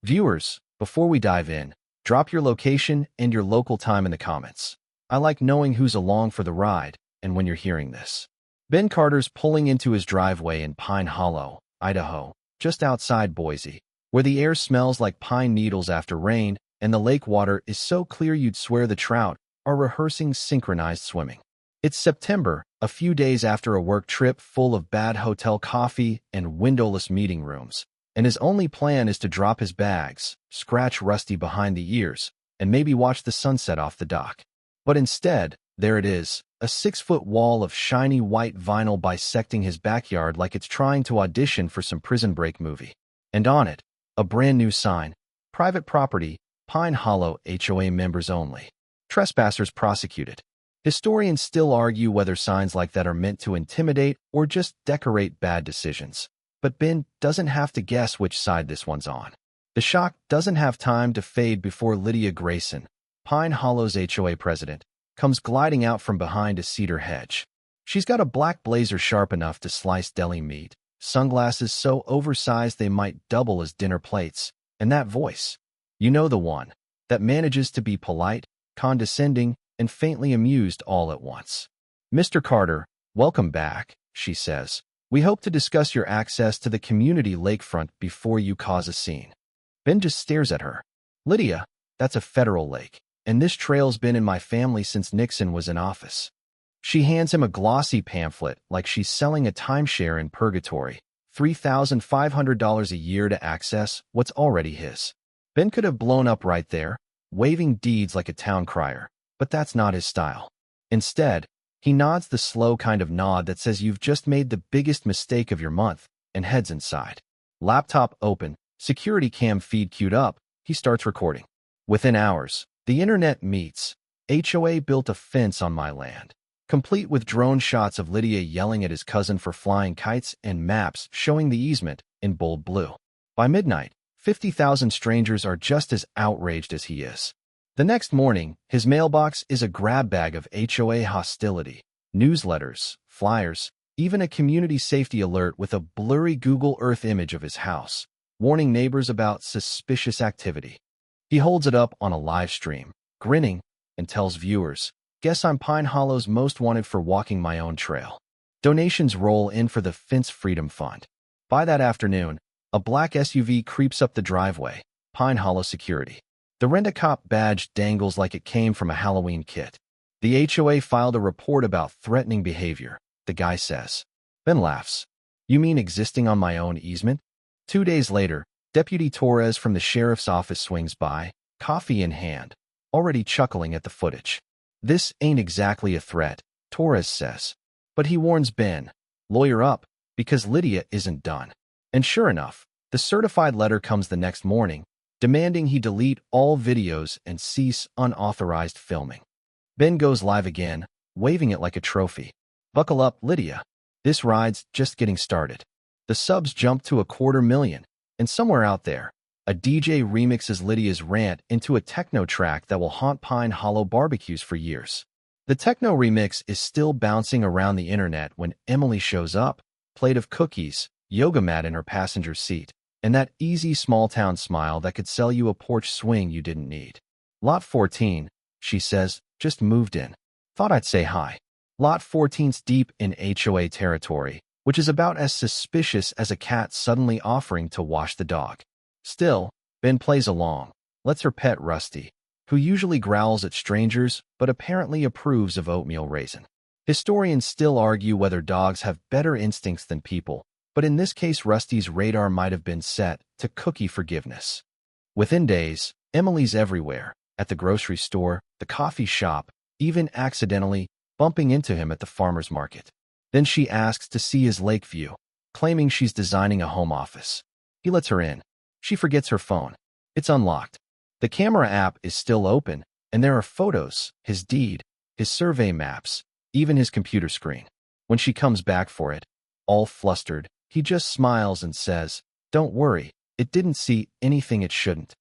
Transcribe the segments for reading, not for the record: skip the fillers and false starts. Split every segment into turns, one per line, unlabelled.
Viewers, before we dive in, drop your location and your local time in the comments. I like knowing who's along for the ride and when you're hearing this. Ben Carter's pulling into his driveway in Pine Hollow, Idaho, just outside Boise, where the air smells like pine needles after rain and the lake water is so clear you'd swear the trout are rehearsing synchronized swimming. It's September, a few days after a work trip full of bad hotel coffee and windowless meeting rooms, and his only plan is to drop his bags, scratch Rusty behind the ears, and maybe watch the sunset off the dock. But instead, there it is, a 6-foot wall of shiny white vinyl bisecting his backyard like it's trying to audition for some Prison Break movie. And on it, a brand new sign, private property, Pine Hollow HOA members only. Trespassers prosecuted. Historians still argue whether signs like that are meant to intimidate or just decorate bad decisions. But Ben doesn't have to guess which side this one's on. The shock doesn't have time to fade before Lydia Grayson, Pine Hollow's HOA president, comes gliding out from behind a cedar hedge. She's got a black blazer sharp enough to slice deli meat, sunglasses so oversized they might double as dinner plates, and that voice. You know the one, that manages to be polite, condescending, and faintly amused all at once. "Mr. Carter, welcome back," she says. "We hope to discuss your access to the community lakefront before you cause a scene." Ben just stares at her. "Lydia, that's a federal lake, and this trail's been in my family since Nixon was in office." She hands him a glossy pamphlet like she's selling a timeshare in purgatory, $3,500 a year to access what's already his. Ben could have blown up right there, waving deeds like a town crier, but that's not his style. Instead, he nods the slow kind of nod that says you've just made the biggest mistake of your month, and heads inside. Laptop open, security cam feed queued up, he starts recording. Within hours, the internet meets. HOA built a fence on my land, complete with drone shots of Lydia yelling at his cousin for flying kites and maps showing the easement in bold blue. By midnight, 50,000 strangers are just as outraged as he is. The next morning, his mailbox is a grab bag of HOA hostility, newsletters, flyers, even a community safety alert with a blurry Google Earth image of his house, warning neighbors about suspicious activity. He holds it up on a live stream, grinning, and tells viewers, "Guess I'm Pine Hollow's most wanted for walking my own trail." Donations roll in for the Fence Freedom Fund. By that afternoon, a black SUV creeps up the driveway, Pine Hollow Security. The Rent-A-Cop badge dangles like it came from a Halloween kit. The HOA filed a report about threatening behavior, the guy says. Ben laughs. "You mean existing on my own easement?" 2 days later, Deputy Torres from the sheriff's office swings by, coffee in hand, already chuckling at the footage. "This ain't exactly a threat," Torres says. But he warns Ben, "Lawyer up, because Lydia isn't done." And sure enough, the certified letter comes the next morning, demanding he delete all videos and cease unauthorized filming. Ben goes live again, waving it like a trophy. "Buckle up, Lydia. This ride's just getting started." The subs jump to 250,000, and somewhere out there, a DJ remixes Lydia's rant into a techno track that will haunt Pine Hollow barbecues for years. The techno remix is still bouncing around the internet when Emily shows up, plate of cookies, yoga mat in her passenger seat, and that easy small-town smile that could sell you a porch swing you didn't need. "Lot 14, she says, "just moved in. Thought I'd say hi." Lot 14's deep in HOA territory, which is about as suspicious as a cat suddenly offering to wash the dog. Still, Ben plays along, lets her pet Rusty, who usually growls at strangers but apparently approves of oatmeal raisin. Historians still argue whether dogs have better instincts than people, but in this case Rusty's radar might have been set to cookie forgiveness. Within days, Emily's everywhere, at the grocery store, the coffee shop, even accidentally bumping into him at the farmer's market. Then she asks to see his lake view, claiming she's designing a home office. He lets her in. She forgets her phone. It's unlocked. The camera app is still open, and there are photos, his deed, his survey maps, even his computer screen. When she comes back for it, all flustered, he just smiles and says, "Don't worry, it didn't see anything it shouldn't."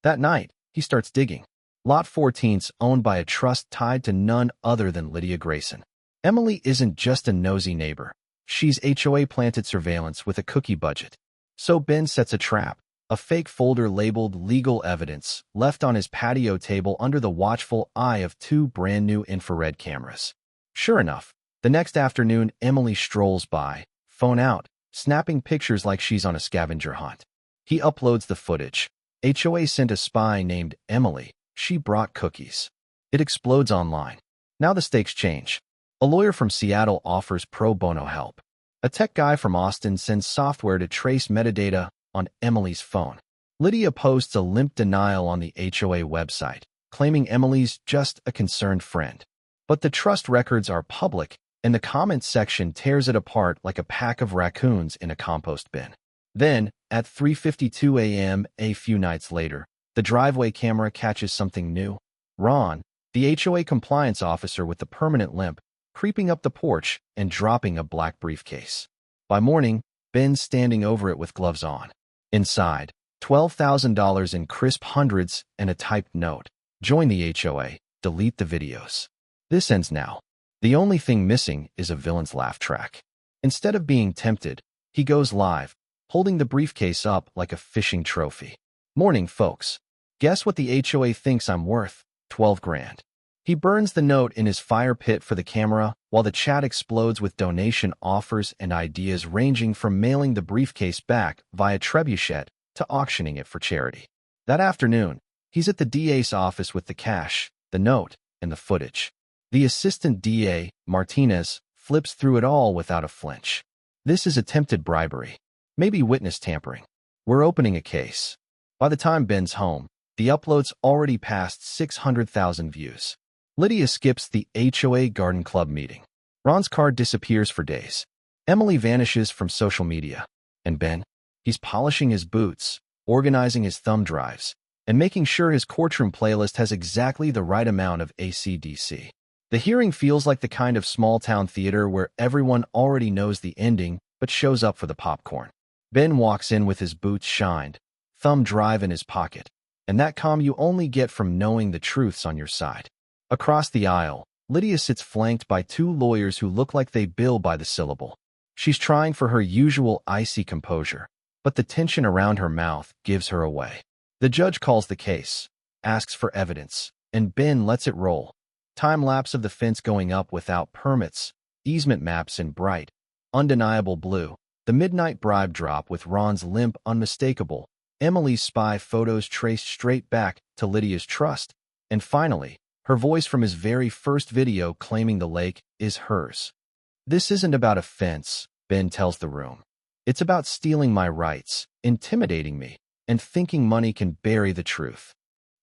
That night, he starts digging. Lot 14's owned by a trust tied to none other than Lydia Grayson. Emily isn't just a nosy neighbor. She's HOA planted surveillance with a cookie budget. So Ben sets a trap, a fake folder labeled legal evidence left on his patio table under the watchful eye of two brand-new infrared cameras. Sure enough, the next afternoon Emily strolls by, phone out, snapping pictures like she's on a scavenger hunt. He uploads the footage. HOA sent a spy named Emily. She brought cookies. It explodes online. Now the stakes change. A lawyer from Seattle offers pro bono help. A tech guy from Austin sends software to trace metadata on Emily's phone. Lydia posts a limp denial on the HOA website, claiming Emily's just a concerned friend. But the trust records are public, and the comments section tears it apart like a pack of raccoons in a compost bin. Then, at 3:52 a.m. a few nights later, the driveway camera catches something new. Ron, the HOA compliance officer with the permanent limp, creeping up the porch and dropping a black briefcase. By morning, Ben's standing over it with gloves on. Inside, $12,000 in crisp hundreds and a typed note. Join the HOA. Delete the videos. This ends now. The only thing missing is a villain's laugh track. Instead of being tempted, he goes live, holding the briefcase up like a fishing trophy. Morning, folks. Guess what the HOA thinks I'm worth? 12 grand. He burns the note in his fire pit for the camera, while the chat explodes with donation offers and ideas ranging from mailing the briefcase back via trebuchet to auctioning it for charity. That afternoon, he's at the DA's office with the cash, the note, and the footage. The assistant DA, Martinez, flips through it all without a flinch. This is attempted bribery. Maybe witness tampering. We're opening a case. By the time Ben's home, the upload's already passed 600,000 views. Lydia skips the HOA Garden Club meeting. Ron's card disappears for days. Emily vanishes from social media. And Ben? He's polishing his boots, organizing his thumb drives, and making sure his courtroom playlist has exactly the right amount of AC/DC. The hearing feels like the kind of small-town theater where everyone already knows the ending but shows up for the popcorn. Ben walks in with his boots shined, thumb drive in his pocket, and that calm you only get from knowing the truth's on your side. Across the aisle, Lydia sits flanked by two lawyers who look like they bill by the syllable. She's trying for her usual icy composure, but the tension around her mouth gives her away. The judge calls the case, asks for evidence, and Ben lets it roll. Time-lapse of the fence going up without permits, easement maps in bright, undeniable blue, the midnight bribe drop with Ron's limp unmistakable, Emily's spy photos traced straight back to Lydia's trust, and finally, her voice from his very first video claiming the lake is hers. This isn't about a fence, Ben tells the room. It's about stealing my rights, intimidating me, and thinking money can bury the truth.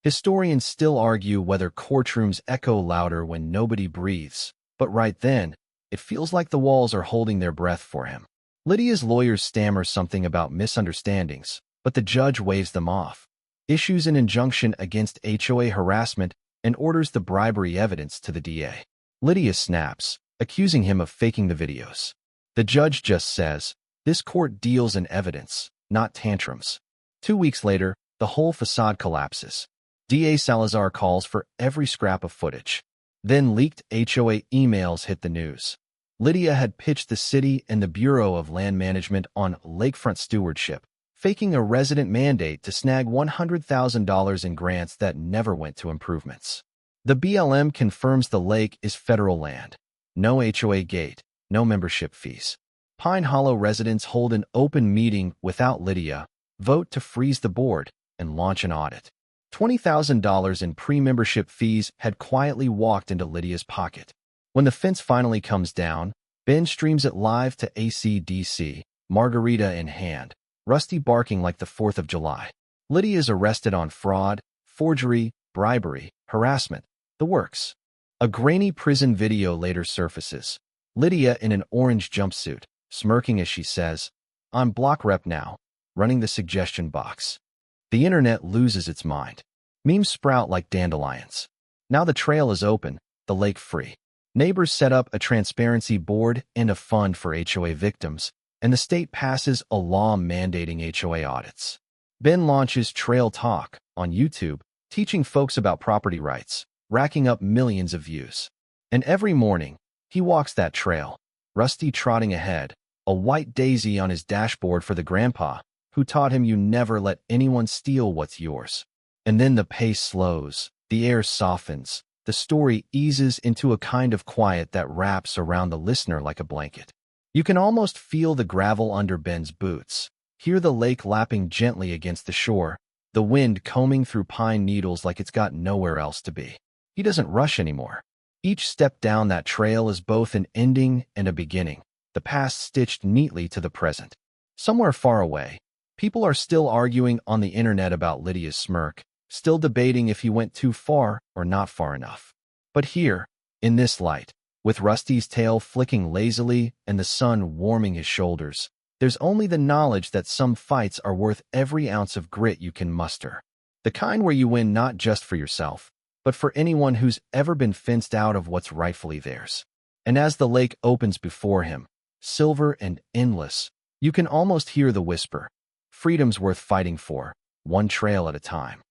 Historians still argue whether courtrooms echo louder when nobody breathes, but right then, it feels like the walls are holding their breath for him. Lydia's lawyers stammer something about misunderstandings, but the judge waves them off, issues an injunction against HOA harassment, and orders the bribery evidence to the DA. Lydia snaps, accusing him of faking the videos. The judge just says, "This court deals in evidence, not tantrums." 2 weeks later, the whole facade collapses. DA Salazar calls for every scrap of footage. Then leaked HOA emails hit the news. Lydia had pitched the city and the Bureau of Land Management on lakefront stewardship, faking a resident mandate to snag $100,000 in grants that never went to improvements. The BLM confirms the lake is federal land. No HOA gate, no membership fees. Pine Hollow residents hold an open meeting without Lydia, vote to freeze the board, and launch an audit. $20,000 in pre-membership fees had quietly walked into Lydia's pocket. When the fence finally comes down, Ben streams it live to AC/DC, margarita in hand, Rusty barking like the 4th of July. Lydia is arrested on fraud, forgery, bribery, harassment, the works. A grainy prison video later surfaces. Lydia in an orange jumpsuit, smirking as she says, "I'm block rep now," running the suggestion box. The internet loses its mind. Memes sprout like dandelions. Now the trail is open, the lake free. Neighbors set up a transparency board and a fund for HOA victims, and the state passes a law mandating HOA audits. Ben launches Trail Talk on YouTube, teaching folks about property rights, racking up millions of views. And every morning, he walks that trail, Rusty trotting ahead, a white daisy on his dashboard for the grandpa, who taught him you never let anyone steal what's yours. And then the pace slows, the air softens, the story eases into a kind of quiet that wraps around the listener like a blanket. You can almost feel the gravel under Ben's boots, hear the lake lapping gently against the shore, the wind combing through pine needles like it's got nowhere else to be. He doesn't rush anymore. Each step down that trail is both an ending and a beginning, the past stitched neatly to the present. Somewhere far away, people are still arguing on the internet about Lydia's smirk, still debating if he went too far or not far enough. But here, in this light, with Rusty's tail flicking lazily and the sun warming his shoulders, there's only the knowledge that some fights are worth every ounce of grit you can muster. The kind where you win not just for yourself, but for anyone who's ever been fenced out of what's rightfully theirs. And as the lake opens before him, silver and endless, you can almost hear the whisper, freedom's worth fighting for, one trail at a time.